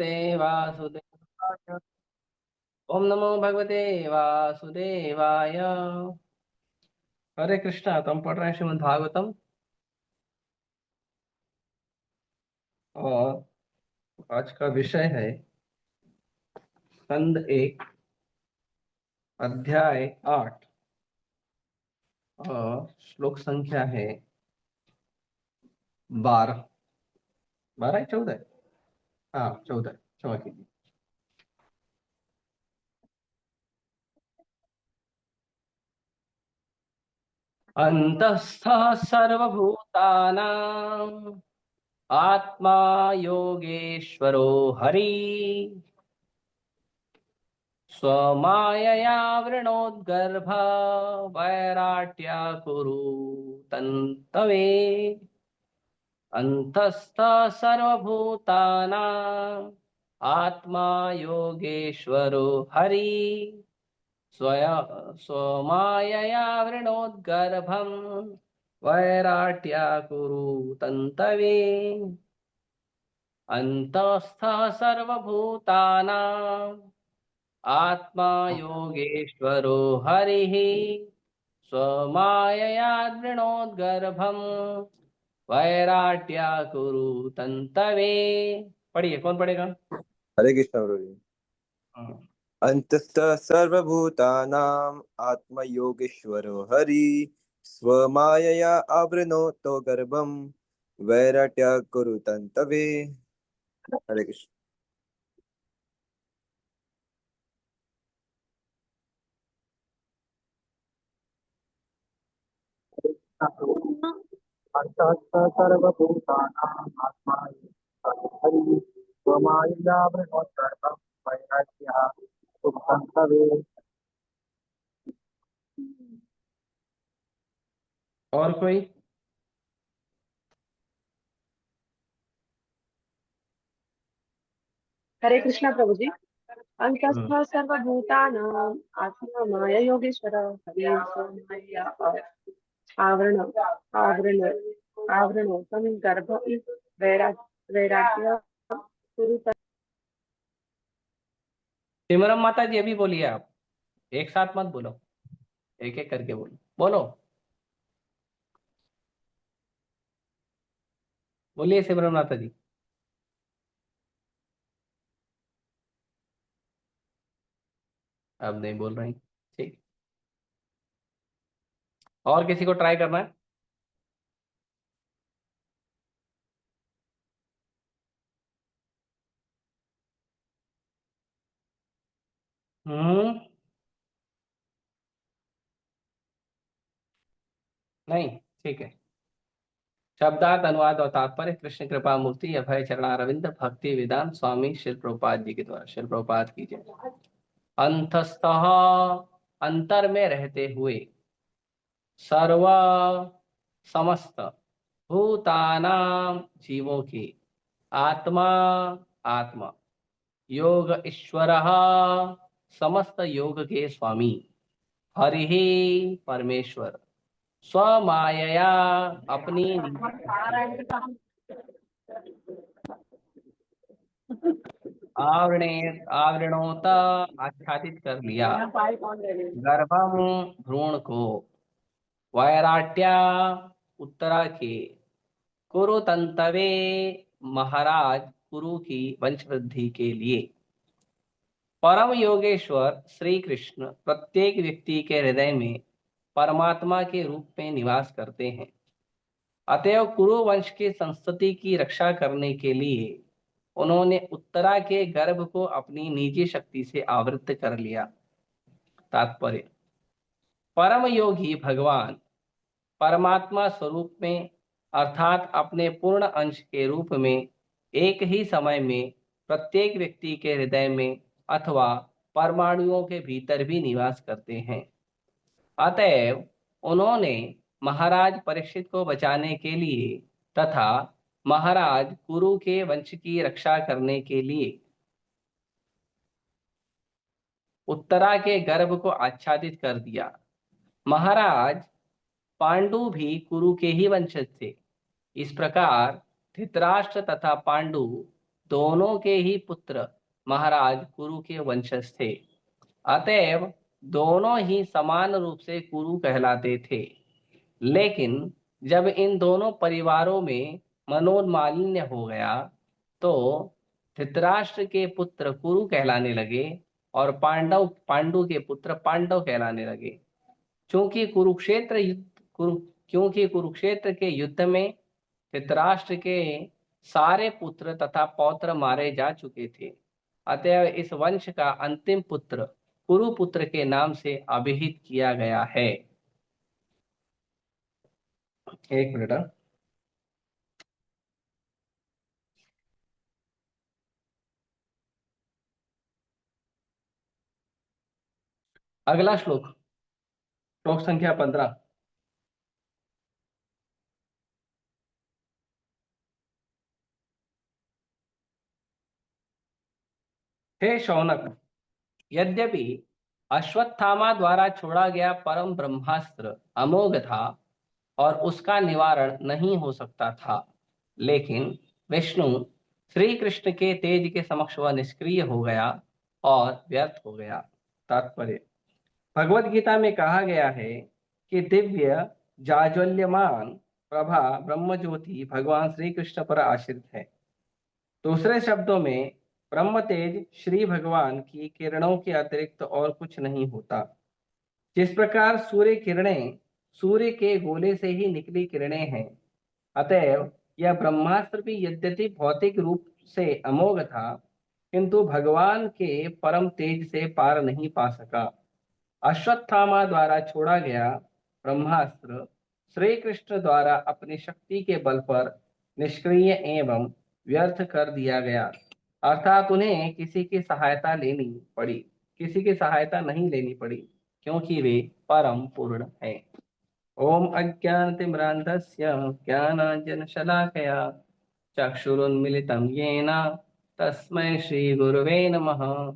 वासुदेवाय। ओम नमो भगवते वासुदेवाय। हरे कृष्णा। तो हम पढ़ रहे हैं श्रीमद् भागवतम, और आज का विषय है स्कंद 1, अध्याय 8, और श्लोक संख्या है 12। 12 है, 14 है। हाँ, 14, क्षमा कीजिए। अंतस्थ सर्वभूतानां आत्मा योगेश्वरो हरि स्वमायया वृणोद्गर्भ वैराट्या कुरु तन्तवे। अंतस्थ सर्वभूतानां आत्मा योगेश्वरो हरि स्वमायया वृणोद्गर्भं वैराट्या कुरु तन्तवे। अंतस्थ सर्वभूतानां आत्मा योगेश्वरो हरिः स्वमायया दृणोद्गर्भं वैराट्या कुरु तन्तवे। पढ़िए, कौन पढ़ेगा? हरे कृष्ण प्रभु जी। हाँ। अंतस्तः सर्वभूतानां आत्मयोगेश्वरो हरि स्वमायया आवृणोतो गर्भं वैराट्य कुरुतन्तवे। हरे कृष्ण। अंतः सर्वभूतानां आत्मयोगेश्वरो हरि स्वमायया वृणोद्गर्भं वैराग्यः सुखन्तवे। और कोई? हरे कृष्णा प्रभु जी। अंतस्थ सर्वभूतानां आत्मा माया योगेश्वर हरि सोमया आवरण आवरण आवरणो तम गर्भ वैराग्य कुरुत। सिमरन माता जी, अभी बोलिए आप। एक साथ मत बोलो, एक एक करके बोलो। बोलो, बोलिए सिमरन माता जी। अब नहीं बोल रही। ठीक, और किसी को ट्राई करना है? हम्म, नहीं, ठीक है। शब्दार्थ, अनुवाद और तात्पर्य कृष्ण कृपा मूर्ति अभय चरणारविंद भक्ति विदान स्वामी शिल प्रभुपाद जी के द्वारा। शिल प्रभुपाद की जय। अंतस्तः, अंतर में रहते हुए, सर्व, समस्त, भूतानाम, जीवों की, आत्मा, आत्मा, योग ईश्वर, समस्त योग के स्वामी, हरि ही, परमेश्वर, स्वमायया, अपनी आवरणे आवरणोत, आच्छादित कर लिया, गर्भम, भ्रूण को, वैराट्या, उत्तरा के, कुरु तंतवे, महाराज कुरु की वंशवृद्धि के लिए। परम योगेश्वर श्री कृष्ण प्रत्येक व्यक्ति के हृदय में परमात्मा के रूप में निवास करते हैं। अतएव कुरु वंश की संस्कृति की रक्षा करने के लिए उन्होंने उत्तरा के गर्भ को अपनी निजी शक्ति से आवृत कर लिया। तात्पर्य: परम योगी भगवान परमात्मा स्वरूप में, अर्थात अपने पूर्ण अंश के रूप में, एक ही समय में प्रत्येक व्यक्ति के हृदय में अथवा परमाणुओं के भीतर भी निवास करते हैं। अतएव उन्होंने महाराज परीक्षित को बचाने के लिए तथा महाराज कुरु के वंश की रक्षा करने के लिए उत्तरा के गर्भ को आच्छादित कर दिया। महाराज पांडु भी कुरु के ही वंशज थे। इस प्रकार धृतराष्ट्र तथा पांडु दोनों के ही पुत्र महाराज कुरु के वंशज थे। अतएव दोनों ही समान रूप से कुरु कहलाते थे। लेकिन जब इन दोनों परिवारों में मनोमालिन्य हो गया तो धृतराष्ट्र के पुत्र कुरु कहलाने लगे और पांडु के पुत्र पांडव कहलाने लगे। क्योंकि कुरुक्षेत्र के युद्ध में धृतराष्ट्र के सारे पुत्र तथा पौत्र मारे जा चुके थे। अतः इस वंश का अंतिम पुत्र कुरुपुत्र के नाम से अभिहित किया गया है। एक मिनट। अगला श्लोक, श्लोक संख्या 15। हे शौनक, यद्यपि अश्वत्थामा द्वारा छोड़ा गया परम ब्रह्मास्त्र अमोघ था और उसका निवारण नहीं हो सकता था, लेकिन विष्णु श्री कृष्ण के तेज के समक्ष वह निष्क्रिय हो गया और व्यर्थ हो गया। तात्पर्य, भगवत गीता में कहा गया है कि दिव्य जाज्वल्यमान प्रभा ब्रह्म ज्योति भगवान श्री कृष्ण पर आश्रित है। दूसरे शब्दों में ब्रह्म तेज श्री भगवान की किरणों के अतिरिक्त और कुछ नहीं होता। जिस प्रकार सूर्य किरणें सूर्य के गोले से ही निकली किरणें हैं, अतएव यह ब्रह्मास्त्र भी यद्यपि भौतिक रूप से अमोघ था, किंतु भगवान के परम तेज से पार नहीं पा सका। अश्वत्थामा द्वारा छोड़ा गया ब्रह्मास्त्र श्री कृष्ण द्वारा अपनी शक्ति के बल पर निष्क्रिय एवं व्यर्थ कर दिया गया, अर्थात उन्हें किसी की सहायता नहीं लेनी पड़ी, क्योंकि वे परम पूर्ण हैं। ओम अज्ञानतिमिरान्धस्य ज्ञानाञ्जनशलाकया चक्षुरुन्मिलितं येन तस्मै श्रीगुरुवे नमः।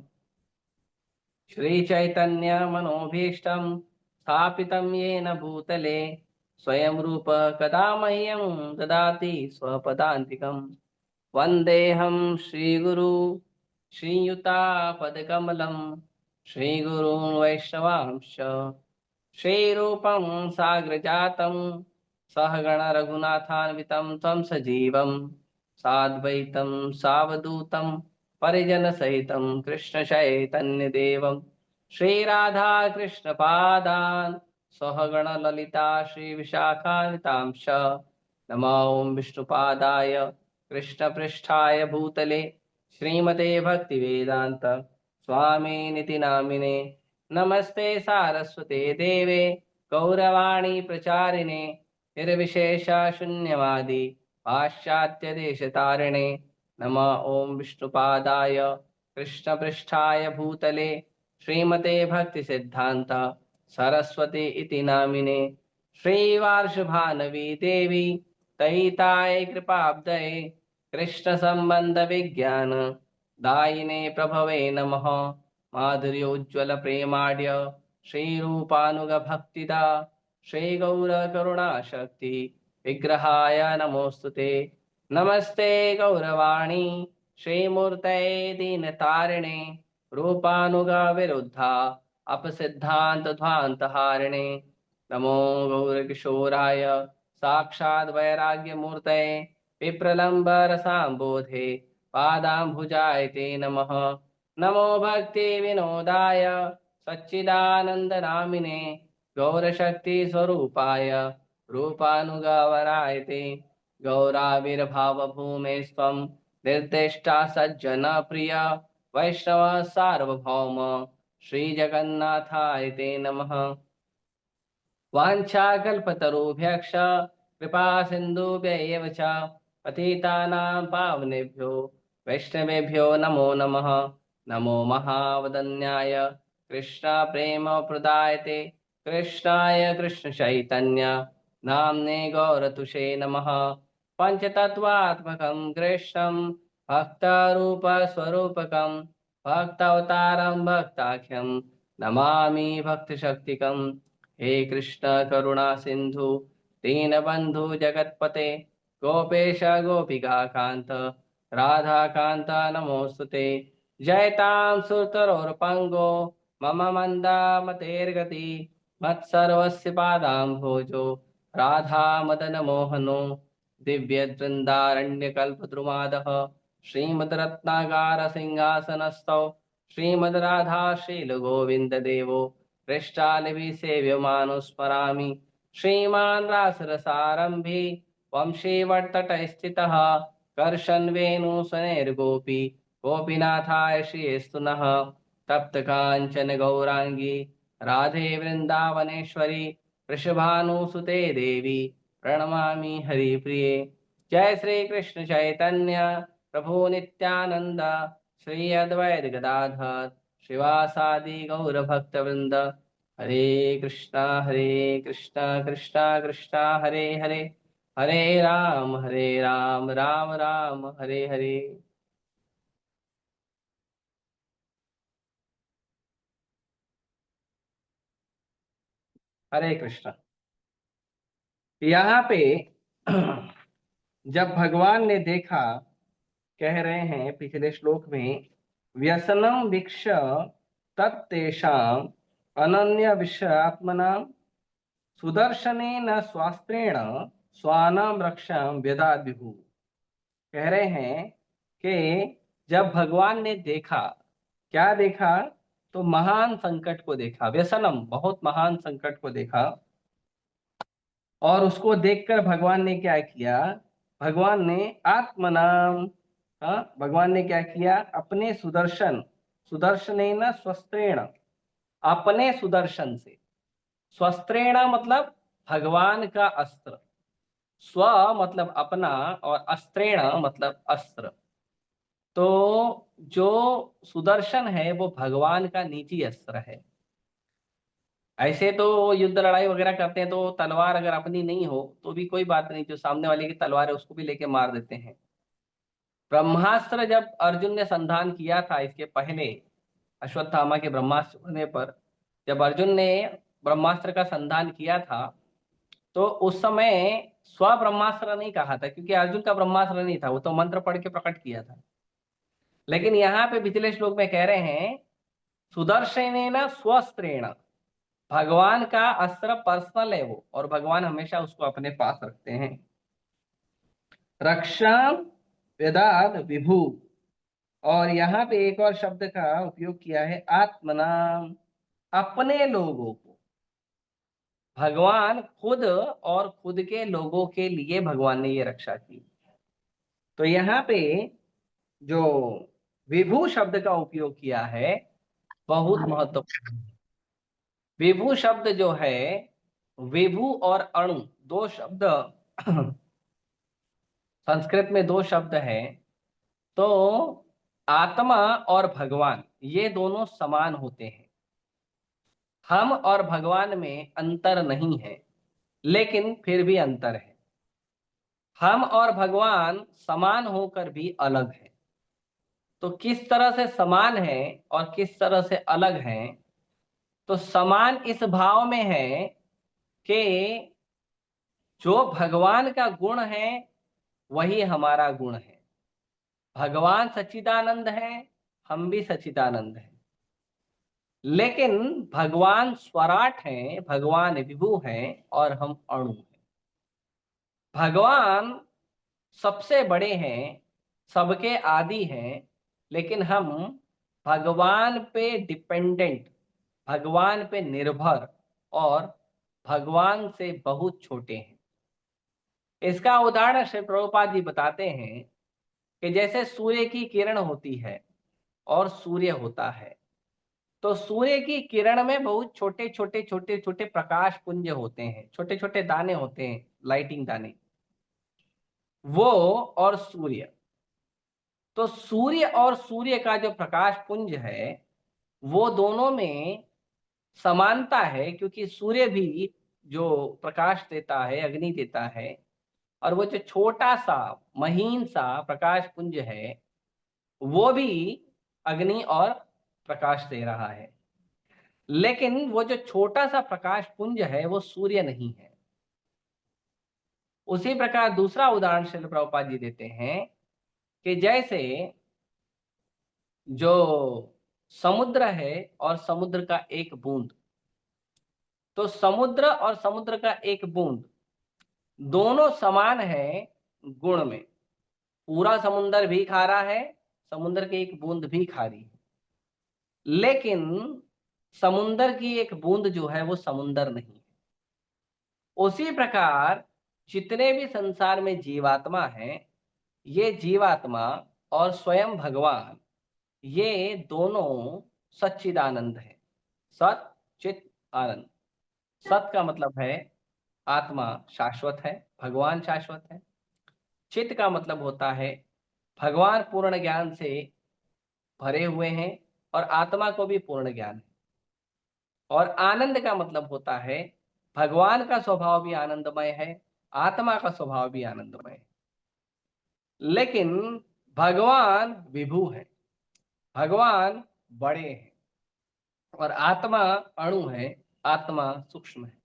श्रीचैतन्य मनोभीष्टं स्थापितं येन भूतले स्वयं रूप कदा मह्यं ददाति स्वपदान्तिकं। वन्देऽहं श्रीगुरु श्रीयुतापदकमलं श्रीगुरून् वैष्णवांश्च श्रीरूपं साग्रजातं सहगण रघुनाथान्वितं तं सजीवं साद्वैतं सावधूतं परिजनसहितं कृष्णचैतन्यदेवं श्रीराधा कृष्णपादान् सहगण ललिता श्रीविशाखान्वितांश्च। नमो विष्णुपादाय कृष्णपृष्ठाय भूतले श्रीमते भक्तिवेदान्त स्वामिनिति नामिने। नमस्ते सारस्वते देवे गौरवाणी प्रचारिणे निर्विशेष शून्यवादी पाश्चात्य देशतारिणे। नमः ओम विष्णुपादाय कृष्णपृष्ठाय भूतले श्रीमते भक्ति सिद्धांत सरस्वती इति नामिने। श्रीवार्षभानवी देवी तयिताय कृपाब्दये कृष्ण संबंध विज्ञान दायिने प्रभवे नमः। माधुर्योज्वल प्रेमाढ्य श्रीरूपानुग भक्तिदा श्री गौर करुणा शक्ति विग्रहाय नमोस्तुते। नमस्ते गौरवाणी श्रीमूर्तये दीनतारिणे रूपानुगा विरुद्धा अपसिद्धांत ध्वांतहारिणे। नमो गौरकिशोराय साक्षात् वैराग्यमूर्तये विप्रलम्बरसाम्बोधे पादाम्बुजाय ते नमः। नमो भक्ति विनोदाय सच्चिदानन्दनामिने गौरशक्ति स्वरूपाय रूपानुगवराय ते। गौराविर्भाव भूमे स्वं निर्दिष्टा सज्जन प्रिय वैष्णव सार्वभौम श्री जगन्नाथाय ते नमः। वाञ्छाकल्पतरुभ्यश्च कृपा सिन्धुभ्य एव च पतितानां पावनेभ्यो वैष्णवेभ्यो नमो नमः। नमो महावदन्याय कृष्ण प्रेम प्रदायते कृष्णाय कृष्ण चैतन्य नाम्ने गौरतुषे नमः। पंचतत्वात्मकं कृष्णं भक्तरूपस्वरूपकं भक्तावतारं भक्ताख्यं नमामि भक्तशक्तिकम्। हे कृष्ण करुणा सिंधु दीनबंधु जगतपते गोपेश गोपिका कांत राधाकान्ता नमोऽस्तुते। जयतां सुरतरोर्पङ्गो मम मन्दामतेर्गति मत्सर्वस्य पादाम्भोजो राधा मदन मोहनो दिव्यवृन्दारण्यकल्पद्रुमादः श्रीमद्रत्नागार सिंहासनस्थौ श्रीमद्राधाशीलगोविन्ददेवो पृष्ठालिभिसेव्यमानो स्मरामि। श्रीमान् रासरसारम्भे वंशे वर्तटे स्थितः कर्षन्वेणुसुनैर्गोपी गोपीनाथाय श्रीस्तु नः। तप्तकाञ्चन गौराङ्गी राधे वृन्दावनेश्वरी वृषभानुसुते देवी प्रणमामि हरिप्रिये। जय श्री कृष्ण चैतन्य प्रभु नित्यानंद श्री अद्वैत गदाधर श्रीवासादि गौर भक्त वृंद। हरे कृष्णा कृष्णा कृष्णा हरे हरे, हरे राम राम राम हरे हरे। हरे कृष्ण। यहाँ पे जब भगवान ने देखा, कह रहे हैं पिछले श्लोक में, व्यसनम वीक्ष तत्तेषां अनन्य विषयात्मनां सुदर्शनेन स्वास्त्रेण स्वानाम रक्षां व्यदात् विभु। कह रहे हैं कि जब भगवान ने देखा, क्या देखा, तो महान संकट को देखा, व्यसनम बहुत महान संकट को देखा। और उसको देखकर भगवान ने क्या किया, भगवान ने आत्मनाम, भगवान ने क्या किया, अपने सुदर्शनेन स्वस्त्रेण, अपने सुदर्शन से, स्वस्त्रेण मतलब भगवान का अस्त्र, स्व मतलब अपना और अस्त्रेण मतलब अस्त्र। तो जो सुदर्शन है वो भगवान का निजी अस्त्र है। ऐसे तो युद्ध लड़ाई वगैरह करते हैं तो तलवार अगर अपनी नहीं हो तो भी कोई बात नहीं, जो सामने वाले की तलवार है उसको भी लेके मार देते हैं। ब्रह्मास्त्र जब अर्जुन ने संधान किया था, इसके पहले अश्वत्थामा के ब्रह्मास्त्र होने पर जब अर्जुन ने ब्रह्मास्त्र का संधान किया था, तो उस समय स्व ब्रह्मास्त्र नहीं कहा था, क्योंकि अर्जुन का ब्रह्मास्त्र नहीं था, वो तो मंत्र पढ़ के प्रकट किया था। लेकिन यहाँ पे पिछले श्लोक में कह रहे हैं सुदर्शनेन स्वस्त्रेण, भगवान का अस्त्र पर्सनल है वो, और भगवान हमेशा उसको अपने पास रखते हैं। रक्षा वेदाद विभु, और यहाँ पे एक और शब्द का उपयोग किया है, आत्मनाम, अपने लोगों को। भगवान खुद और खुद के लोगों के लिए भगवान ने ये रक्षा की। तो यहाँ पे जो विभु शब्द का उपयोग किया है बहुत महत्वपूर्ण। विभु शब्द जो है, विभु और अणु दो शब्द संस्कृत में दो शब्द हैं। तो आत्मा और भगवान ये दोनों समान होते हैं। हम और भगवान में अंतर नहीं है, लेकिन फिर भी अंतर है। हम और भगवान समान होकर भी अलग है। तो किस तरह से समान है और किस तरह से अलग है, तो समान इस भाव में है कि जो भगवान का गुण है वही हमारा गुण है। भगवान सच्चिदानंद है, हम भी सच्चिदानंद हैं। लेकिन भगवान स्वराट हैं, भगवान विभु हैं और हम अणु हैं। भगवान सबसे बड़े हैं, सबके आदि हैं, लेकिन हम भगवान पे डिपेंडेंट, भगवान पे निर्भर और भगवान से बहुत छोटे हैं। इसका उदाहरण श्री प्रभुपाद जी बताते हैं कि जैसे सूर्य की किरण होती है और सूर्य होता है, तो सूर्य की किरण में बहुत छोटे छोटे प्रकाश पुंज होते हैं, छोटे छोटे दाने होते हैं, लाइटिंग दाने, वो और सूर्य। तो सूर्य और सूर्य का जो प्रकाश पुंज है वो दोनों में समानता है, क्योंकि सूर्य भी जो प्रकाश देता है, अग्नि देता है, और वो जो छोटा सा महीन सा प्रकाश पुंज है वो भी अग्नि और प्रकाश दे रहा है। लेकिन वो जो छोटा सा प्रकाश पुंज है वो सूर्य नहीं है। उसी प्रकार दूसरा उदाहरण श्रील प्रभुपाद जी देते हैं कि जैसे जो समुद्र है और समुद्र का एक बूंद, तो समुद्र और समुद्र का एक बूंद दोनों समान है गुण में। पूरा समुद्र भी खारा है, समुद्र की एक बूंद भी खारी है, लेकिन समुद्र की एक बूंद जो है वो समुद्र नहीं है। उसी प्रकार जितने भी संसार में जीवात्मा हैं, ये जीवात्मा और स्वयं भगवान, ये दोनों सच्चिदानंद है। सत चित आनंद। सत का मतलब है आत्मा शाश्वत है, भगवान शाश्वत है। चित का मतलब होता है भगवान पूर्ण ज्ञान से भरे हुए हैं और आत्मा को भी पूर्ण ज्ञान है। और आनंद का मतलब होता है भगवान का स्वभाव भी आनंदमय है, आत्मा का स्वभाव भी आनंदमय है। लेकिन भगवान विभु है, भगवान बड़े हैं, और आत्मा अणु है, आत्मा सूक्ष्म है।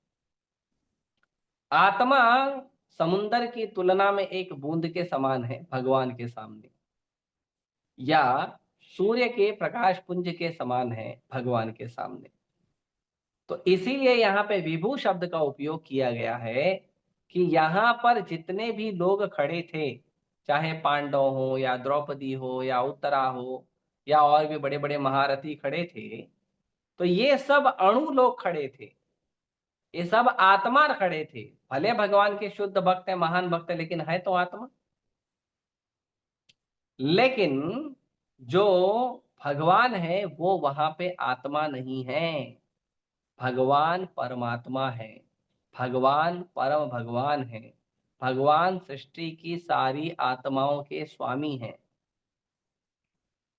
आत्मा समुंदर की तुलना में एक बूंद के समान है भगवान के सामने, या सूर्य के प्रकाश पुंज के समान है भगवान के सामने। तो इसीलिए यहाँ पे विभू शब्द का उपयोग किया गया है कि यहाँ पर जितने भी लोग खड़े थे, चाहे पांडव हो या द्रौपदी हो या उत्तरा हो या और भी बड़े बड़े महारथी खड़े थे, तो ये सब अणु लोग खड़े थे, ये सब आत्मा खड़े थे। भले भगवान के शुद्ध भक्त है, महान भक्त है, लेकिन है तो आत्मा। लेकिन जो भगवान है वो वहां पे आत्मा नहीं है, भगवान परमात्मा है, भगवान परम भगवान है, भगवान सृष्टि की सारी आत्माओं के स्वामी हैं।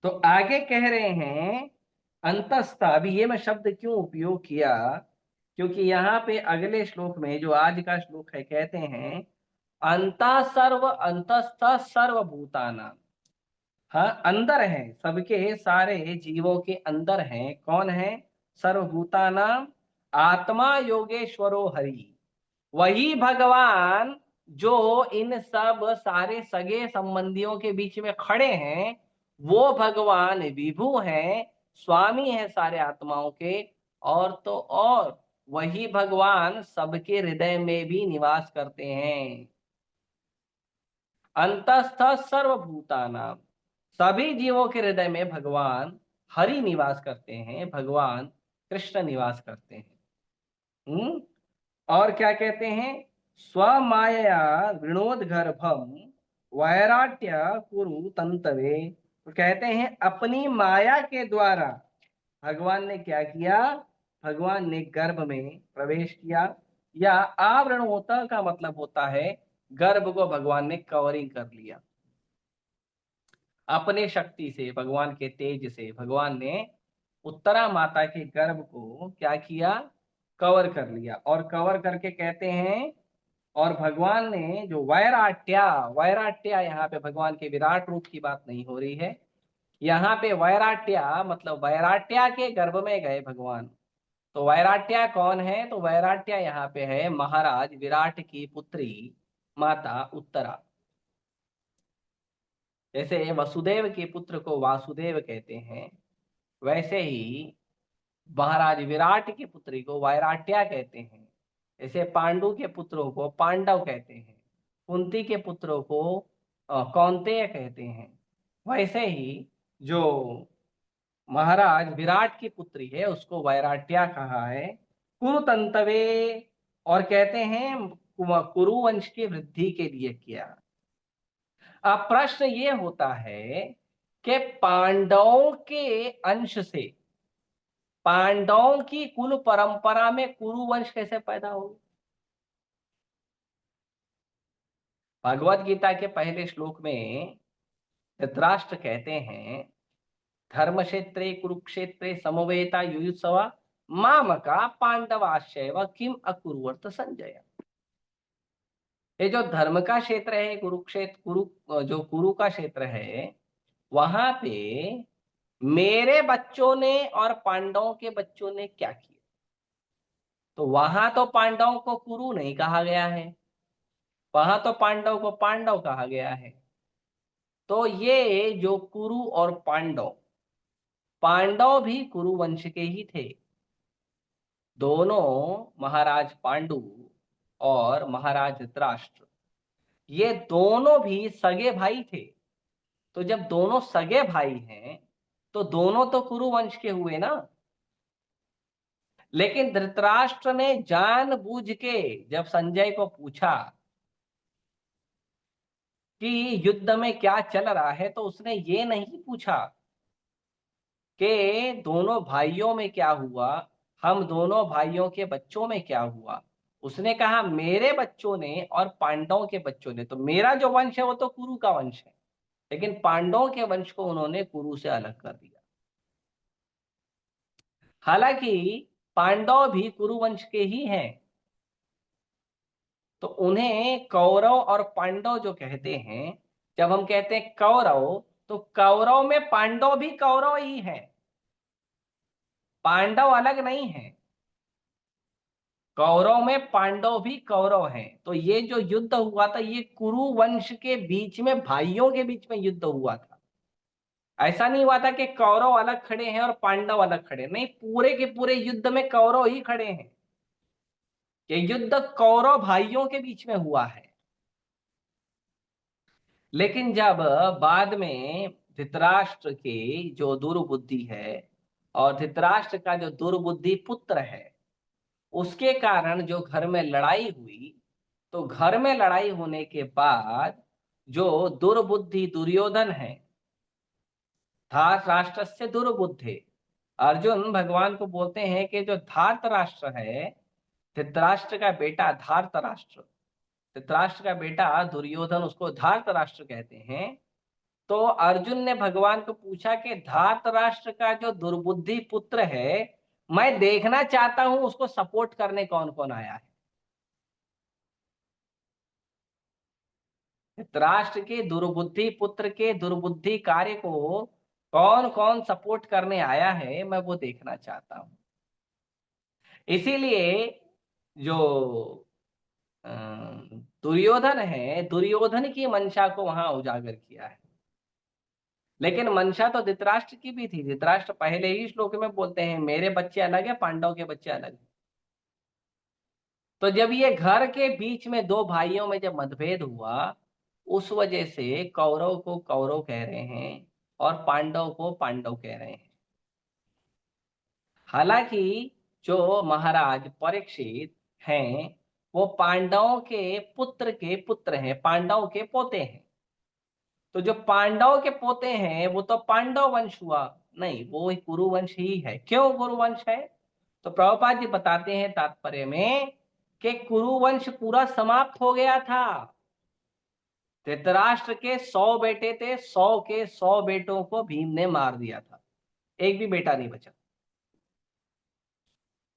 तो आगे कह रहे हैं अंतस्थ। अभी ये मैं शब्द क्यों उपयोग किया, क्योंकि यहाँ पे अगले श्लोक में जो आज का श्लोक है कहते हैं अंतस्थ सर्वभूतानां। हाँ, अंदर है, सबके सारे जीवों के अंदर हैं। कौन है? सर्वभूतानां आत्मा योगेश्वरो हरि। वही भगवान जो इन सब सारे सगे संबंधियों के बीच में खड़े हैं, वो भगवान विभु हैं, स्वामी है सारे आत्माओं के। और तो और वही भगवान सबके हृदय में भी निवास करते हैं। अंतस्थ सर्वभूतानां, सभी जीवों के हृदय में भगवान हरि निवास करते हैं, भगवान कृष्ण निवास करते हैं। और क्या कहते हैं? स्वमायया वृणोद गर्भम वैराट्य कुरु तंतवे। तो कहते हैं अपनी माया के द्वारा भगवान ने क्या किया? भगवान ने गर्भ में प्रवेश किया, या आवरण होता का मतलब होता है गर्भ को भगवान ने कवरिंग कर लिया। अपने शक्ति से, भगवान के तेज से भगवान ने उत्तरा माता के गर्भ को क्या किया? कवर कर लिया। और कवर करके कहते हैं, और भगवान ने जो वैराट्या, वैराट्या यहाँ पे भगवान के विराट रूप की बात नहीं हो रही है, यहाँ पे वैराट्या मतलब वैराट्या के गर्भ में गए भगवान। तो वैराट्या कौन है? तो वैराट्या यहाँ पे है महाराज विराट की पुत्री माता उत्तरा। जैसे वसुदेव के पुत्र को वासुदेव कहते हैं, वैसे ही महाराज विराट की पुत्री को वैराट्या कहते हैं। जैसे पांडु के पुत्रों को पांडव कहते हैं, कुंती के पुत्रों को कौंतेय कहते हैं, वैसे ही जो महाराज विराट की पुत्री है उसको वैराट्या कहा है। कुरुतंतवे, और कहते हैं कुरु वंश की वृद्धि के लिए किया। अब प्रश्न ये होता है कि पांडवों के अंश से, पांडवों की कुल परंपरा में कुरुवंश कैसे पैदा हो? भगवत गीता के पहले श्लोक में धृतराष्ट्र कहते हैं धर्म क्षेत्रे कुरुक्षेत्रे समवेता युयुत्सवा मामका पांडवाश्चैव किम अकुर्वत संजय। ये जो धर्म का क्षेत्र है कुरुक्षेत्र, जो कुरु का क्षेत्र है, वहां पे मेरे बच्चों ने और पांडवों के बच्चों ने क्या किया? तो वहां तो पांडवों को कुरु नहीं कहा गया है, वहां तो पांडव को पांडव कहा गया है। तो ये जो कुरु और पांडव भी कुरु वंश के ही थे। दोनों महाराज पांडु और महाराज धृतराष्ट्र, ये दोनों भी सगे भाई थे। तो जब दोनों सगे भाई हैं तो दोनों तो कुरु वंश के हुए ना। लेकिन धृतराष्ट्र ने जानबूझ के जब संजय को पूछा कि युद्ध में क्या चल रहा है, तो उसने ये नहीं पूछा कि दोनों भाइयों में क्या हुआ, हम दोनों भाइयों के बच्चों में क्या हुआ। उसने कहा मेरे बच्चों ने और पांडवों के बच्चों ने, तो मेरा जो वंश है वो तो कुरु का वंश है, लेकिन पांडवों के वंश को उन्होंने कुरु से अलग कर दिया। हालांकि पांडव भी कुरु वंश के ही हैं, तो उन्हें कौरव और पांडव जो कहते हैं, जब हम कहते हैं कौरव, तो कौरव में पांडव भी कौरव ही है, पांडव अलग नहीं है। कौरव में पांडव भी कौरव हैं। तो ये जो युद्ध हुआ था, ये कुरु वंश के बीच में, भाइयों के बीच में युद्ध हुआ था। ऐसा नहीं हुआ था कि कौरव अलग खड़े हैं और पांडव अलग खड़े, नहीं, पूरे के पूरे युद्ध में कौरव ही खड़े हैं। ये युद्ध कौरव भाइयों के बीच में हुआ है। लेकिन जब बाद में धृतराष्ट्र की जो दुर्बुद्धि है और धृतराष्ट्र का जो दुर्बुद्धि पुत्र है, उसके कारण जो घर में लड़ाई हुई, तो घर में लड़ाई होने के बाद जो दुर्बुद्धि दुर्योधन है, धार्तराष्ट्र से दुर्बुद्धि, अर्जुन भगवान को बोलते हैं कि जो धार्तराष्ट्र है, धृतराष्ट्र का बेटा धार्तराष्ट्र, धृतराष्ट्र का बेटा दुर्योधन, उसको धार्तराष्ट्र कहते हैं। तो अर्जुन ने भगवान को पूछा कि धार्तराष्ट्र का जो दुर्बुद्धि पुत्र है, मैं देखना चाहता हूं उसको सपोर्ट करने कौन कौन आया है। धृतराष्ट्र के दुर्बुद्धि पुत्र के दुर्बुद्धि कार्य को कौन कौन सपोर्ट करने आया है, मैं वो देखना चाहता हूं। इसीलिए जो दुर्योधन है, दुर्योधन की मंशा को वहां उजागर किया है। लेकिन मंशा तो धृतराष्ट्र की भी थी। धृतराष्ट्र पहले ही श्लोक में बोलते हैं मेरे बच्चे अलग है, पांडव के बच्चे अलग है। तो जब ये घर के बीच में दो भाइयों में जब मतभेद हुआ, उस वजह से कौरव को कौरव कह रहे हैं और पांडव को पांडव कह रहे हैं। हालांकि जो महाराज परीक्षित हैं, वो पांडवों के पुत्र हैं, पांडव के पोते हैं। तो जो पांडव के पोते हैं वो तो पांडव वंश हुआ नहीं, वो कुरु वंश ही है। क्यों कुरु वंश है? तो प्रभुपाद जी बताते हैं तात्पर्य में कि कुरु वंश पूरा समाप्त हो गया था। धृतराष्ट्र के 100 बेटे थे, 100 के 100 बेटों को भीम ने मार दिया था, एक भी बेटा नहीं बचा।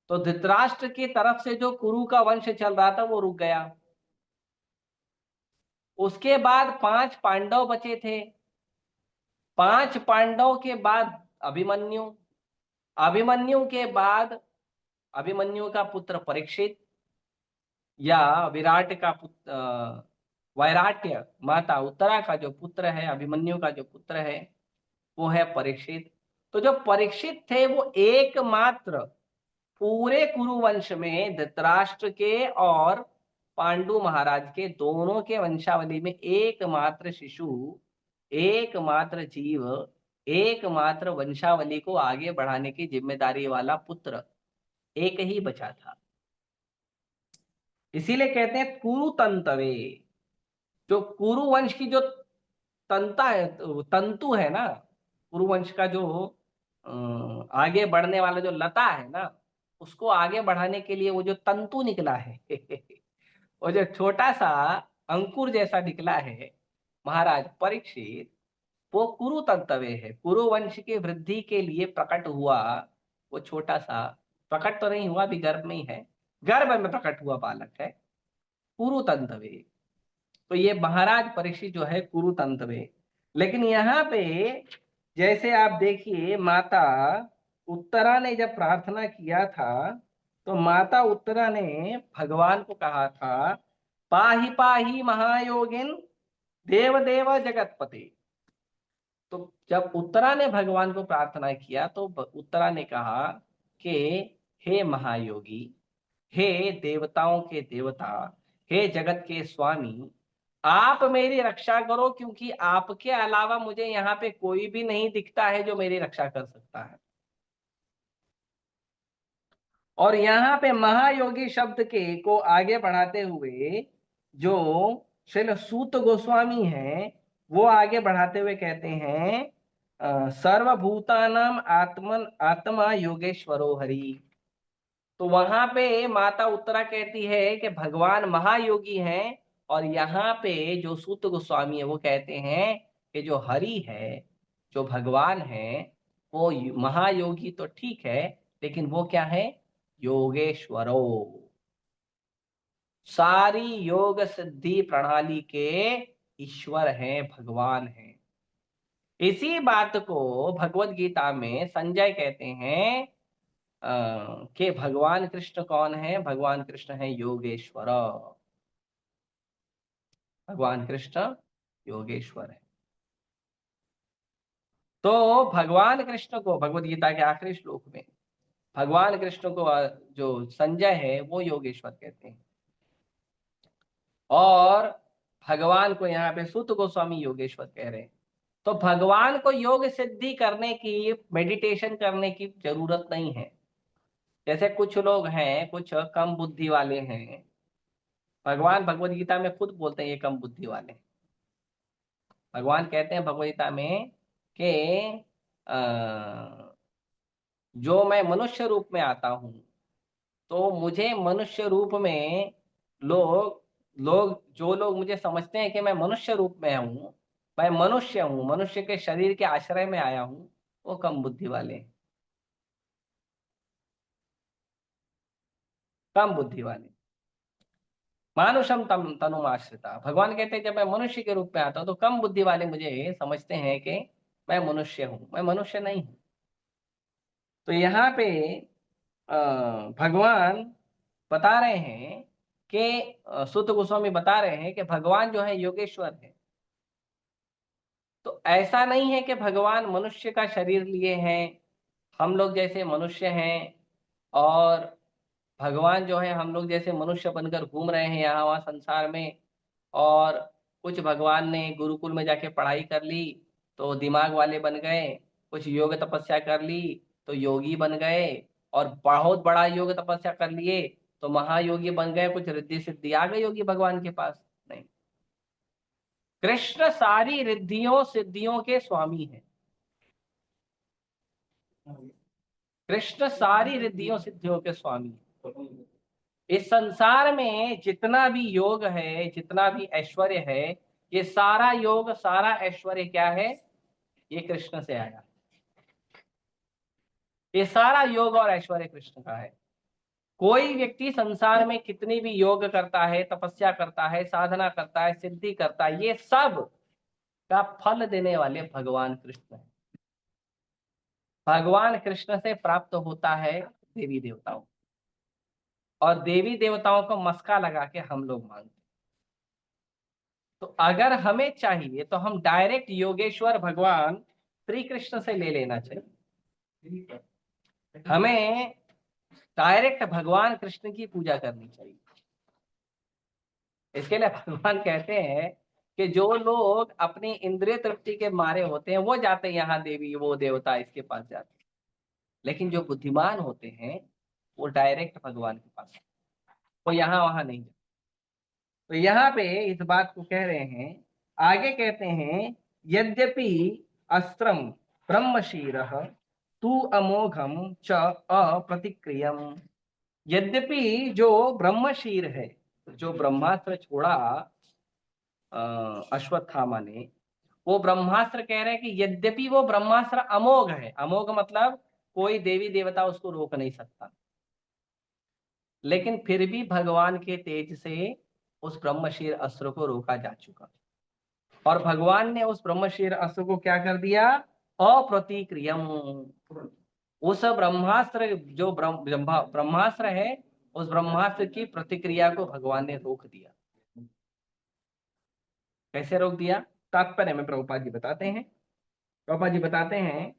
तो धृतराष्ट्र की तरफ से जो कुरु का वंश चल रहा था वो रुक गया। उसके बाद 5 पांडव बचे थे। 5 पांडव के बाद अभिमन्यु, अभिमन्यु के बाद अभिमन्यु का पुत्र परीक्षित, या विराट का पुत्र वैराट्य माता उत्तरा का जो पुत्र है, अभिमन्यु का जो पुत्र है वो है परीक्षित। तो जो परीक्षित थे वो एकमात्र पूरे कुरुवंश में धृतराष्ट्र के और पांडु महाराज के दोनों के वंशावली में एकमात्र शिशु, एकमात्र जीव, एकमात्र वंशावली को आगे बढ़ाने की जिम्मेदारी वाला पुत्र एक ही बचा था। इसीलिए कहते हैं कुरुतंतवे। जो कुरुवंश की जो तंता है, तंतु है ना, कुरुवंश का जो आगे बढ़ने वाला जो लता है ना, उसको आगे बढ़ाने के लिए वो जो तंतु निकला है वो जो छोटा सा अंकुर जैसा निकला है महाराज परीक्षित, वो कुरुतंतवे है। कुरुवंश की वृद्धि के लिए प्रकट हुआ वो छोटा सा, प्रकट तो नहीं हुआ, अभी गर्भ में ही है, गर्भ में प्रकट हुआ बालक है कुरुतंतवे। तो ये महाराज परीक्षित जो है कुरुतंतवे। लेकिन यहाँ पे जैसे आप देखिए, माता उत्तरा ने जब प्रार्थना किया था, तो माता उत्तरा ने भगवान को कहा था पाहि पाहि महायोगिन देव देव जगतपते। तो जब उत्तरा ने भगवान को प्रार्थना किया तो उत्तरा ने कहा कि हे महायोगी, हे देवताओं के देवता, हे जगत के स्वामी, आप मेरी रक्षा करो, क्योंकि आपके अलावा मुझे यहाँ पे कोई भी नहीं दिखता है जो मेरी रक्षा कर सकता है। और यहाँ पे महायोगी शब्द के को आगे बढ़ाते हुए जो श्रील सूत गोस्वामी हैं, वो आगे बढ़ाते हुए कहते हैं सर्वभूतानाम आत्मा योगेश्वरो हरि। तो वहां पे माता उत्तरा कहती है कि भगवान महायोगी हैं, और यहाँ पे जो सूत गोस्वामी है वो कहते हैं कि जो हरि है, जो भगवान है, वो महायोगी तो ठीक है, लेकिन वो क्या है? योगेश्वरो, सारी योग सिद्धि प्रणाली के ईश्वर हैं, भगवान हैं। इसी बात को भगवत गीता में संजय कहते हैं कि भगवान कृष्ण कौन है? भगवान कृष्ण है योगेश्वर। भगवान कृष्ण योगेश्वर है। तो भगवान कृष्ण को भगवत गीता के आखिरी श्लोक में भगवान कृष्ण को जो संजय है वो योगेश्वर कहते हैं, और भगवान को यहाँ पे सूत गोस्वामी योगेश्वर कह रहे हैं। तो भगवान को योग सिद्धि करने की, मेडिटेशन करने की जरूरत नहीं है। जैसे कुछ लोग हैं, कुछ कम बुद्धि वाले हैं, भगवान भगवत गीता में खुद बोलते हैं ये कम बुद्धि वाले हैं। भगवान कहते हैं भगवत गीता में कि जो मैं मनुष्य रूप में आता हूं, तो मुझे मनुष्य रूप में लोग लोग जो लोग मुझे समझते हैं कि मैं मनुष्य रूप में हूं, मैं मनुष्य हूं, मनुष्य के शरीर के आश्रय में आया हूं, वो कम बुद्धि वाले हैं, कम बुद्धि वाले। मानुषम तम तनुमाश्रिता, भगवान कहते हैं जब मैं मनुष्य के रूप में आता हूं तो कम बुद्धि वाले मुझे समझते हैं कि मैं मनुष्य हूं, मैं मनुष्य नहीं हूं। तो यहाँ पे भगवान बता रहे हैं कि सूत गोस्वामी बता रहे हैं कि भगवान जो है योगेश्वर है। तो ऐसा नहीं है कि भगवान मनुष्य का शरीर लिए हैं, हम लोग जैसे मनुष्य हैं, और भगवान जो है हम लोग जैसे मनुष्य बनकर घूम रहे हैं यहाँ वहाँ संसार में। और कुछ भगवान ने गुरुकुल में जाके पढ़ाई कर ली तो दिमाग वाले बन गए, कुछ योग तपस्या कर ली तो योगी बन गए, और बहुत बड़ा योग तपस्या कर लिए तो महायोगी बन गए, कुछ रिद्धि सिद्धि आ गई योगी भगवान के पास। नहीं, कृष्ण सारी रिद्धियों सिद्धियों के स्वामी हैं। कृष्ण सारी रिद्धियों सिद्धियों के स्वामी हैं। इस संसार में जितना भी योग है, जितना भी ऐश्वर्य है, ये सारा योग, सारा ऐश्वर्य क्या है? ये कृष्ण से आया। ये सारा योग और ऐश्वर्य कृष्ण का है। कोई व्यक्ति संसार में कितनी भी योग करता है, तपस्या करता है, साधना करता है, सिद्धि करता है, ये सब का फल देने वाले भगवान कृष्ण है। भगवान कृष्ण से प्राप्त होता है देवी देवताओं, और देवी देवताओं को मस्का लगा के हम लोग मांगते। तो अगर हमें चाहिए तो हम डायरेक्ट योगेश्वर भगवान श्री कृष्ण से ले लेना चाहिए। हमें डायरेक्ट भगवान कृष्ण की पूजा करनी चाहिए। इसके लिए भगवान कहते हैं कि जो लोग अपनी इंद्रिय तृप्ति के मारे होते हैं वो जाते हैं यहाँ देवी वो देवता इसके पास जाते हैं, लेकिन जो बुद्धिमान होते हैं वो डायरेक्ट भगवान के पास, वो यहाँ वहां नहीं जाते। तो यहाँ पे इस बात को कह रहे हैं। आगे कहते हैं यद्यपि अस्त्रम ब्रह्मशीरः तू अमोघम च अप्रतिक्रियम। यद्यपि जो ब्रह्मशीर है, जो ब्रह्मास्त्र छोड़ा अश्वत्थामा ने, वो ब्रह्मास्त्र कह रहे हैं कि यद्यपि वो ब्रह्मास्त्र अमोघ है, अमोघ मतलब कोई देवी देवता उसको रोक नहीं सकता, लेकिन फिर भी भगवान के तेज से उस ब्रह्मशीर अस्त्र को रोका जा चुका, और भगवान ने उस ब्रह्मशीर अस्त्र को क्या कर दिया? अप्रतिक्रियम। उस ब्रह्मास्त्र जो ब्रह्मास्त्र है, उस ब्रह्मास्त्र की प्रतिक्रिया को भगवान ने रोक दिया। कैसे रोक दिया? तात्पर्य में प्रभुपाद जी बताते हैं पापा जी बताते हैं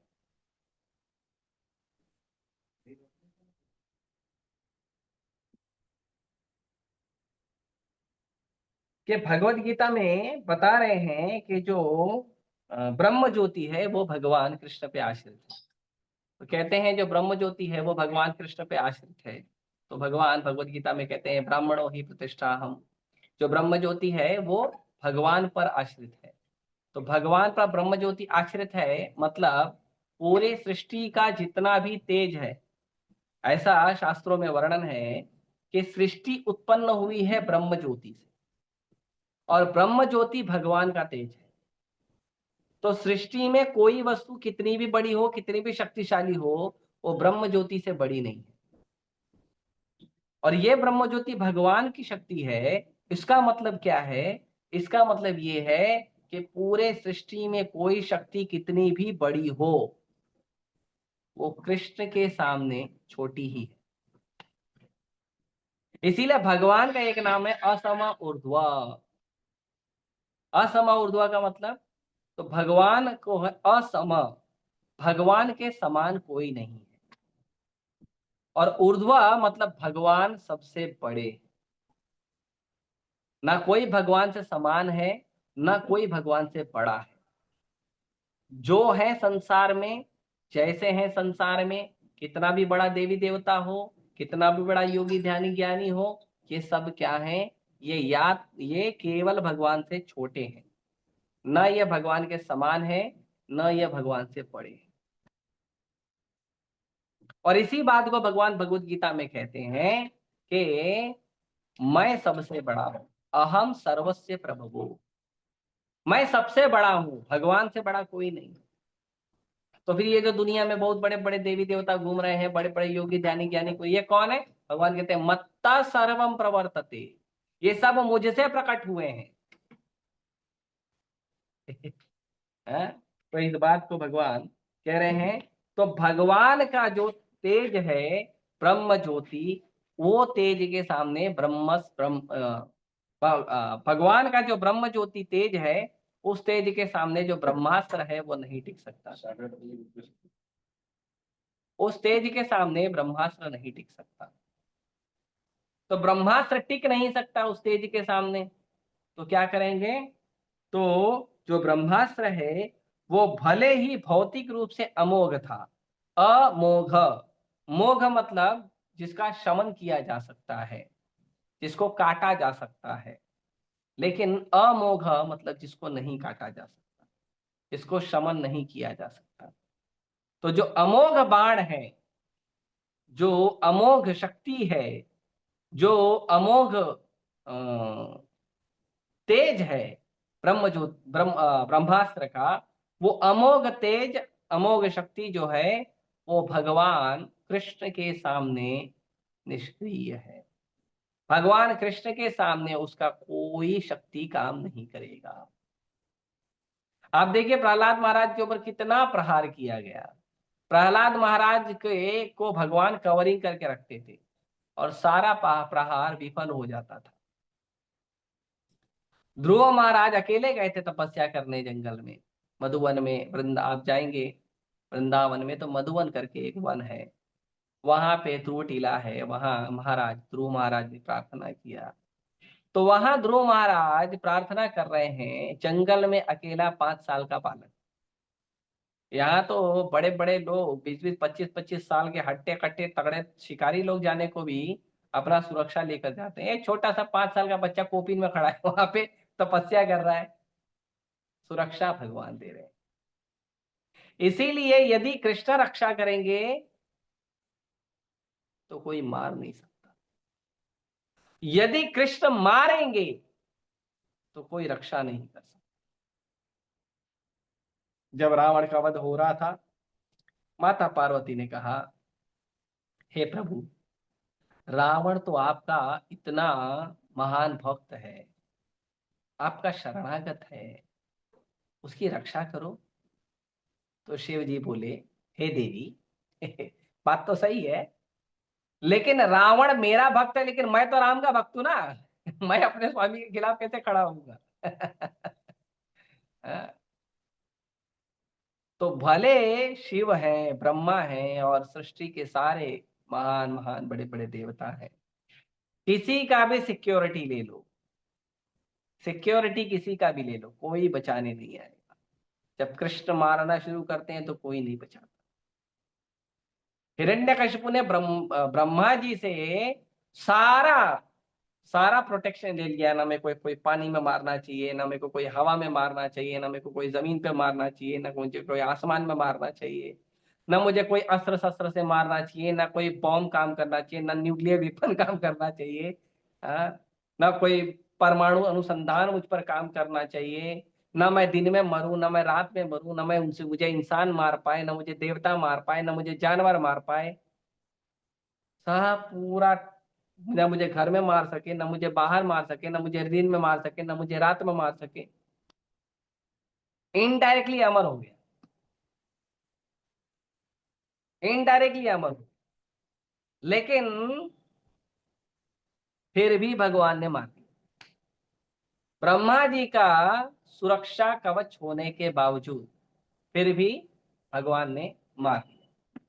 कि भगवत गीता में बता रहे हैं कि जो ब्रह्म ज्योति है वो भगवान कृष्ण पे आश्रित है। तो कहते हैं जो ब्रह्म ज्योति है वो भगवान कृष्ण पे आश्रित है। तो भगवान भगवत गीता में कहते हैं ब्राह्मणों ही प्रतिष्ठा हम। जो ब्रह्म ज्योति है वो भगवान पर आश्रित है। तो भगवान पर ब्रह्म ज्योति आश्रित है मतलब पूरे सृष्टि का जितना भी तेज है, ऐसा शास्त्रों में वर्णन है कि सृष्टि उत्पन्न हुई है ब्रह्म ज्योति से, और ब्रह्म ज्योति भगवान का तेज है। तो सृष्टि में कोई वस्तु कितनी भी बड़ी हो, कितनी भी शक्तिशाली हो, वो ब्रह्म ज्योति से बड़ी नहीं है। और ये ब्रह्म ज्योति भगवान की शक्ति है। इसका मतलब क्या है? इसका मतलब ये है कि पूरे सृष्टि में कोई शक्ति कितनी भी बड़ी हो, वो कृष्ण के सामने छोटी ही है। इसीलिए भगवान का एक नाम है असम ऊर्ध्व। असम ऊर्ध्व का मतलब, तो भगवान को है असम, भगवान के समान कोई नहीं है। और ऊर्ध्व मतलब भगवान सबसे बड़े। ना कोई भगवान से समान है, ना कोई भगवान से बड़ा है। जो है संसार में, जैसे है संसार में, कितना भी बड़ा देवी देवता हो, कितना भी बड़ा योगी ध्यानी ज्ञानी हो, ये सब क्या है? ये केवल भगवान से छोटे हैं। न ये भगवान के समान है, न ये भगवान से बड़े हैं। और इसी बात को भगवान भगवत गीता में कहते हैं कि मैं सबसे बड़ा हूं, अहम सर्वस्य प्रभवो। मैं सबसे बड़ा हूं, भगवान से बड़ा कोई नहीं। तो फिर ये जो दुनिया में बहुत बड़े बड़े देवी देवता घूम रहे हैं, बड़े बड़े योगी ध्यानी ज्ञानी को, ये कौन है? भगवान कहते हैं मत्ता सर्वम प्रवर्तते, ये सब मुझसे प्रकट हुए हैं। हैं? तो इस बात को भगवान कह रहे हैं। तो भगवान का जो तेज है ब्रह्म ज्योति, वो तेज के सामने भगवान का जो ब्रह्म ज्योति तेज है, उस तेज के सामने जो ब्रह्मास्त्र है वो नहीं टिक सकता। उस तेज के सामने ब्रह्मास्त्र नहीं टिक सकता। तो ब्रह्मास्त्र टिक नहीं सकता उस तेज के सामने, तो क्या करेंगे? तो जो ब्रह्मास्त्र है वो भले ही भौतिक रूप से अमोघ था, अमोघ, मोघ मतलब जिसका शमन किया जा सकता है, जिसको काटा जा सकता है, लेकिन अमोघ मतलब जिसको नहीं काटा जा सकता, जिसको शमन नहीं किया जा सकता। तो जो अमोघ बाण है, जो अमोघ शक्ति है, जो अमोघ तेज है, ब्रह्मास्त्र का, वो अमोघ तेज, अमोघ शक्ति जो है, वो भगवान कृष्ण के सामने निष्क्रिय है। भगवान कृष्ण के सामने उसका कोई शक्ति काम नहीं करेगा। आप देखिए प्रहलाद महाराज के ऊपर कितना प्रहार किया गया। प्रहलाद महाराज के को भगवान कवरिंग करके रखते थे और सारा प्रहार विफल हो जाता था। ध्रुव महाराज अकेले गए थे तपस्या करने जंगल में, मधुवन में। आप जाएंगे वृंदावन में तो मधुवन करके एक वन है, वहां पे ध्रुव टीला है, वहां महाराज ध्रुव महाराज ने प्रार्थना किया। तो वहां ध्रुव महाराज प्रार्थना कर रहे हैं जंगल में, अकेला 5 साल का बालक। यहाँ तो बड़े बड़े लोग 20-20, 25-25 साल के हट्टे कट्टे तगड़े शिकारी लोग जाने को भी अपना सुरक्षा लेकर जाते हैं। एक छोटा सा 5 साल का बच्चा कोपीन में खड़ा है, वहां पे तपस्या कर रहा है, सुरक्षा भगवान दे रहे हैं। इसीलिए यदि कृष्ण रक्षा करेंगे तो कोई मार नहीं सकता, यदि कृष्ण मारेंगे तो कोई रक्षा नहीं कर सकता। जब रावण का वध हो रहा था, माता पार्वती ने कहा, हे प्रभु, रावण तो आपका इतना महान भक्त है, आपका शरणागत है, उसकी रक्षा करो। तो शिव जी बोले, हे देवी, बात तो सही है, लेकिन रावण मेरा भक्त है, लेकिन मैं तो राम का भक्त हूं ना। मैं अपने स्वामी के खिलाफ कैसे खड़ा होऊंगा? हाँ, तो भले शिव है, ब्रह्मा है और सृष्टि के सारे महान महान बड़े बड़े देवता हैं, किसी का भी सिक्योरिटी ले लो, सिक्योरिटी किसी का भी ले लो, कोई बचाने नहीं आएगा। जब कृष्ण मारना शुरू करते हैं तो कोई नहीं बचाता। हिरण्यकशिपु ने ब्रह्मा जी से सारा सारा प्रोटेक्शन ले लिया। ना मेरे को कोई पानी में मारना चाहिए, ना मेरे को कोई हवा में मारना चाहिए, ना मेरे को कोई जमीन पे मारना चाहिए, ना मुझे कोई आसमान में मारना चाहिए, ना मुझे कोई अस्त्र शस्त्र से मारना चाहिए, ना कोई बॉम्ब काम करना चाहिए, ना न्यूक्लियर वेपन काम करना चाहिए, हाँ, ना कोई परमाणु अनुसंधान मुझ पर काम करना चाहिए, ना मैं दिन में मरूं, ना मैं रात में मरूं, ना मैं उनसे मुझे इंसान मार पाए, ना मुझे देवता मार पाए, ना मुझे जानवर मार पाए, सब पूरा, ना मुझे घर में मार सके, ना मुझे बाहर मार सके, ना मुझे दिन में मार सके, ना मुझे रात में मार सके, इनडायरेक्टली अमर हो गया, इनडायरेक्टली अमर हो। लेकिन फिर भी भगवान ने मार दिया। ब्रह्मा जी का सुरक्षा कवच होने के बावजूद फिर भी भगवान ने मार दिया।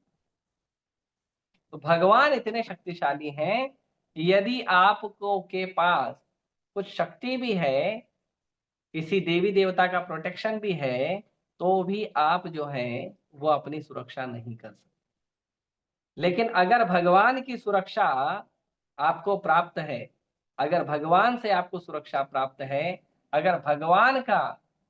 तो भगवान इतने शक्तिशाली हैं, यदि आपको के पास कुछ शक्ति भी है, किसी देवी देवता का प्रोटेक्शन भी है, तो भी आप जो है वो अपनी सुरक्षा नहीं कर सकते। लेकिन अगर भगवान की सुरक्षा आपको प्राप्त है, अगर भगवान से आपको सुरक्षा प्राप्त है, अगर भगवान का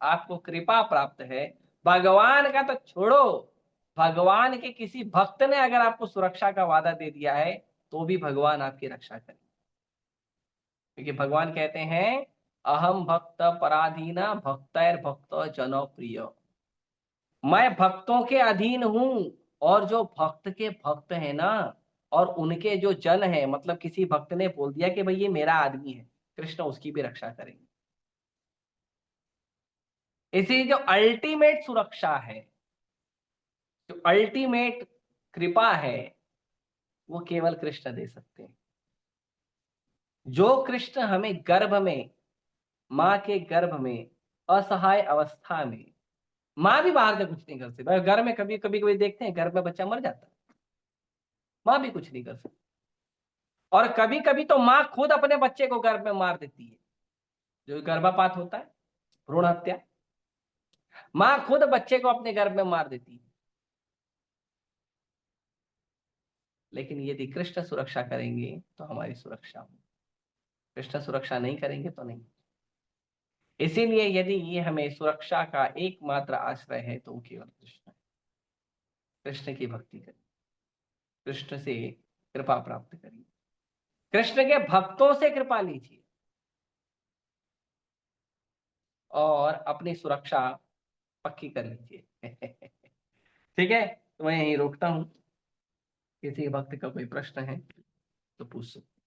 आपको कृपा प्राप्त है, भगवान का तो छोड़ो, भगवान के किसी भक्त ने अगर आपको सुरक्षा का वादा दे दिया है, तो भी भगवान आपकी रक्षा करें। क्योंकि भगवान कहते हैं, अहम भक्त पराधीना भक्तैर भक्त जनो प्रिय। मैं भक्तों के अधीन हूं, और जो भक्त के भक्त है ना, और उनके जो जन है, मतलब किसी भक्त ने बोल दिया कि भाई ये मेरा आदमी है, कृष्ण उसकी भी रक्षा करेंगे। इसी जो अल्टीमेट सुरक्षा है, जो अल्टीमेट कृपा है, वो केवल कृष्ण दे सकते हैं। जो कृष्ण हमें गर्भ में, माँ के गर्भ में असहाय अवस्था में, माँ भी बाहर से कुछ नहीं कर सकती भाई, घर में कभी कभी कभी देखते हैं घर में बच्चा मर जाता है, माँ भी कुछ नहीं कर सकती। और कभी कभी तो माँ खुद अपने बच्चे को गर्भ में मार देती है, जो गर्भपात होता है, भ्रूण हत्या, माँ खुद बच्चे को अपने गर्भ में मार देती है। लेकिन यदि कृष्ण सुरक्षा करेंगे तो हमारी सुरक्षा हो, कृष्ण सुरक्षा नहीं करेंगे तो नहीं। इसीलिए यदि ये हमें सुरक्षा का एकमात्र आश्रय है तो वो केवल कृष्ण है। कृष्ण की भक्ति करिए, कृष्ण से कृपा प्राप्त करिए, कृष्ण के भक्तों से कृपा लीजिए, और अपनी सुरक्षा पक्की कर लीजिए। ठीक है, तो मैं यहीं रोकता हूं। किसी भक्त का कोई प्रश्न है तो पूछ सकते।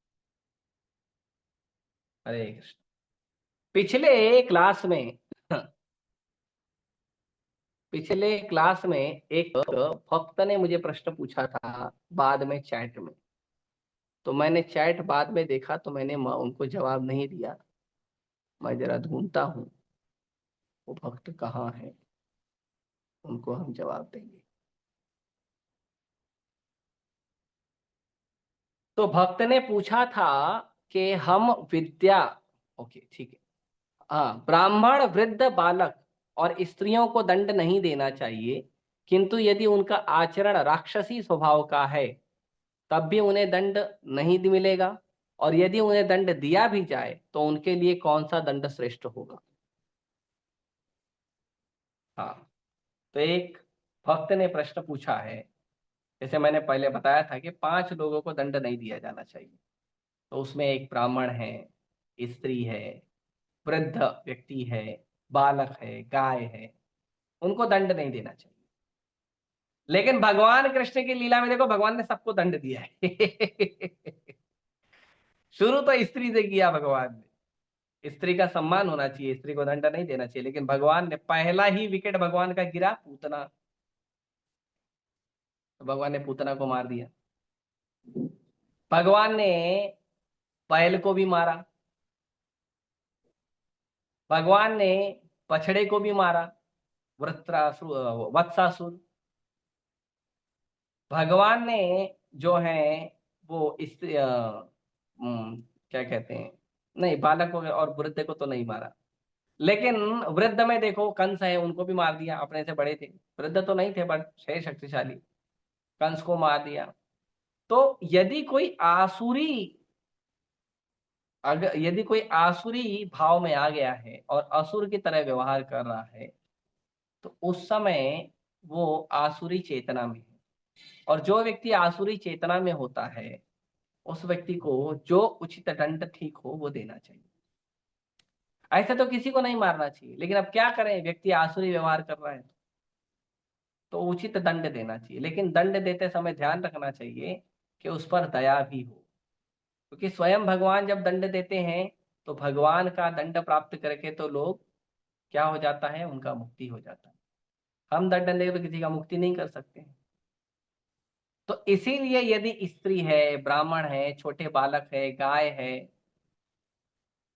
हरे कृष्ण। पिछले क्लास में पिछले क्लास में एक भक्त ने मुझे प्रश्न पूछा था, बाद में चैट में, तो मैंने चैट बाद में देखा तो मैंने उनको जवाब नहीं दिया। मैं जरा ढूंढता हूँ वो भक्त कहाँ है, उनको हम जवाब देंगे। तो भक्त ने पूछा था कि हम विद्या, ओके ठीक है, हाँ, ब्राह्मण वृद्ध बालक और स्त्रियों को दंड नहीं देना चाहिए, किंतु यदि उनका आचरण राक्षसी स्वभाव का है तब भी उन्हें दंड नहीं मिलेगा, और यदि उन्हें दंड दिया भी जाए तो उनके लिए कौन सा दंड श्रेष्ठ होगा। हाँ, तो एक भक्त ने प्रश्न पूछा है, जैसे मैंने पहले बताया था कि 5 लोगों को दंड नहीं दिया जाना चाहिए, तो उसमें एक ब्राह्मण है, स्त्री है, वृद्ध व्यक्ति है, बालक है, गाय है, उनको दंड नहीं देना चाहिए। लेकिन भगवान कृष्ण की लीला में देखो, भगवान ने सबको दंड दिया है। शुरू तो स्त्री से किया भगवान ने, स्त्री का सम्मान होना चाहिए, स्त्री को दंड नहीं देना चाहिए, लेकिन भगवान ने पहला ही विकेट भगवान का गिरा पूतना, तो भगवान ने पूतना को मार दिया। भगवान ने बैल को भी मारा, भगवान ने बछड़े को भी मारा, वत्सासुर। भगवान ने जो है वो इस क्या कहते हैं, नहीं बालक को और वृद्ध को तो नहीं मारा, लेकिन वृद्ध में देखो कंस है, उनको भी मार दिया, अपने से बड़े थे, वृद्ध तो नहीं थे बट थे शक्तिशाली, कंस को मार दिया। तो यदि कोई आसुरी भाव में आ गया है और असुर की तरह व्यवहार कर रहा है, तो उस समय वो आसुरी चेतना में है। और जो व्यक्ति आसुरी चेतना में होता है, उस व्यक्ति को जो उचित दंड ठीक हो वो देना चाहिए। ऐसे तो किसी को नहीं मारना चाहिए, लेकिन अब क्या करें, व्यक्ति आसुरी व्यवहार कर रहा है तो उचित दंड देना चाहिए। लेकिन दंड देते समय ध्यान रखना चाहिए कि उस पर दया भी हो, क्योंकि स्वयं भगवान जब दंड देते हैं तो भगवान का दंड प्राप्त करके तो लोग क्या हो जाता है, उनका मुक्ति हो जाता है। हम दंड देकर किसी का मुक्ति नहीं कर सकते हैं। तो इसीलिए यदि स्त्री है, ब्राह्मण है, छोटे बालक है, गाय है,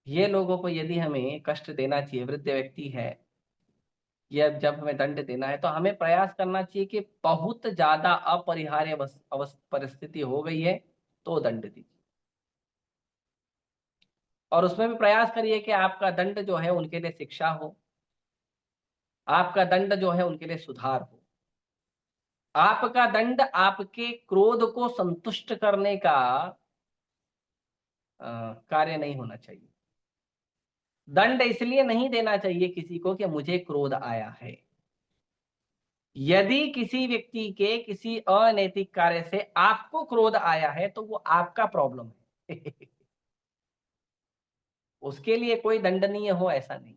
ये लोगों को यदि हमें कष्ट देना चाहिए, वृद्ध व्यक्ति है, या जब हमें दंड देना है तो हमें प्रयास करना चाहिए कि बहुत ज्यादा अपरिहार्य परिस्थिति हो गई है तो दंड दीजिए। और उसमें भी प्रयास करिए कि आपका दंड जो है उनके लिए शिक्षा हो, आपका दंड जो है उनके लिए सुधार हो। आपका दंड आपके क्रोध को संतुष्ट करने का कार्य नहीं होना चाहिए। दंड इसलिए नहीं देना चाहिए किसी को कि मुझे क्रोध आया है। यदि किसी व्यक्ति के किसी अनैतिक कार्य से आपको क्रोध आया है तो वो आपका प्रॉब्लम है उसके लिए कोई दंडनीय हो ऐसा नहीं।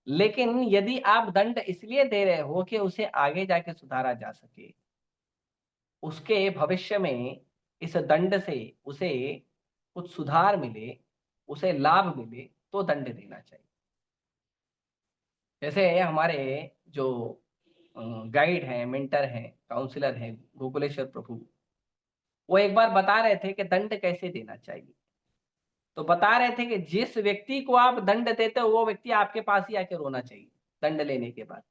लेकिन यदि आप दंड इसलिए दे रहे हो कि उसे आगे जाके सुधारा जा सके, उसके भविष्य में इस दंड से उसे कुछ सुधार मिले, उसे लाभ मिले, तो दंड देना चाहिए। जैसे हमारे जो गाइड हैं, मेंटर हैं, काउंसलर हैं, गोकुलेश्वर प्रभु, वो एक बार बता रहे थे कि दंड कैसे देना चाहिए। तो बता रहे थे कि जिस व्यक्ति को आप दंड देते हो वो व्यक्ति आपके पास ही आके रोना चाहिए दंड लेने के बाद।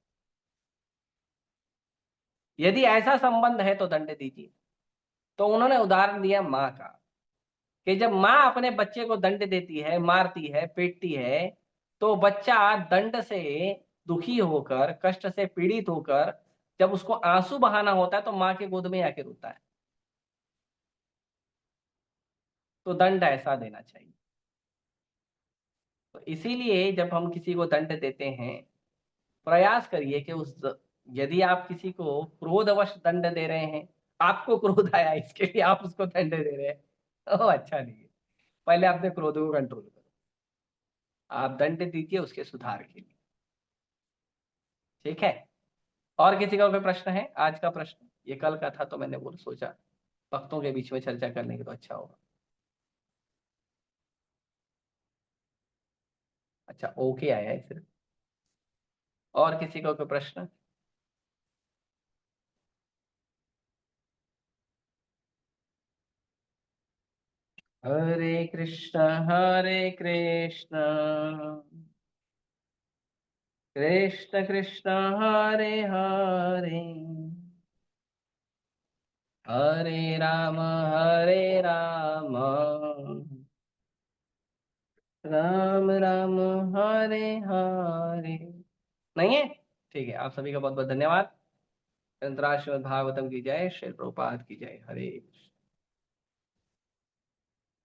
यदि ऐसा संबंध है तो दंड दीजिए। तो उन्होंने उदाहरण दिया माँ का, कि जब माँ अपने बच्चे को दंड देती है, मारती है, पीटती है, तो बच्चा दंड से दुखी होकर, कष्ट से पीड़ित होकर जब उसको आंसू बहाना होता है तो माँ के गोद में आके रोता है। तो दंड ऐसा देना चाहिए। तो इसीलिए जब हम किसी को दंड देते हैं, प्रयास करिए कि यदि आप किसी को क्रोधवश दंड दे रहे हैं, आपको क्रोध आया इसके लिए आप उसको दंड दे रहे हैं, तो अच्छा नहीं है। पहले अपने क्रोध को कंट्रोल करो, आप दंड दीजिए उसके सुधार के लिए। ठीक है। और किसी का कोई प्रश्न है? आज का प्रश्न ये कल का था तो मैंने वो सोचा भक्तों के बीच में चर्चा करने की तो अच्छा होगा। अच्छा, ओके आया है सिर्फ। और किसी का कोई प्रश्न? हरे कृष्ण कृष्ण कृष्ण हरे हरे, हरे राम राम राम हरे हरे। नहीं है? ठीक है। आप सभी का बहुत बहुत धन्यवाद। ग्रंथराज श्रीमद् भागवतम की जय, श्री प्रभुपाद की जय। हरे कृष्ण।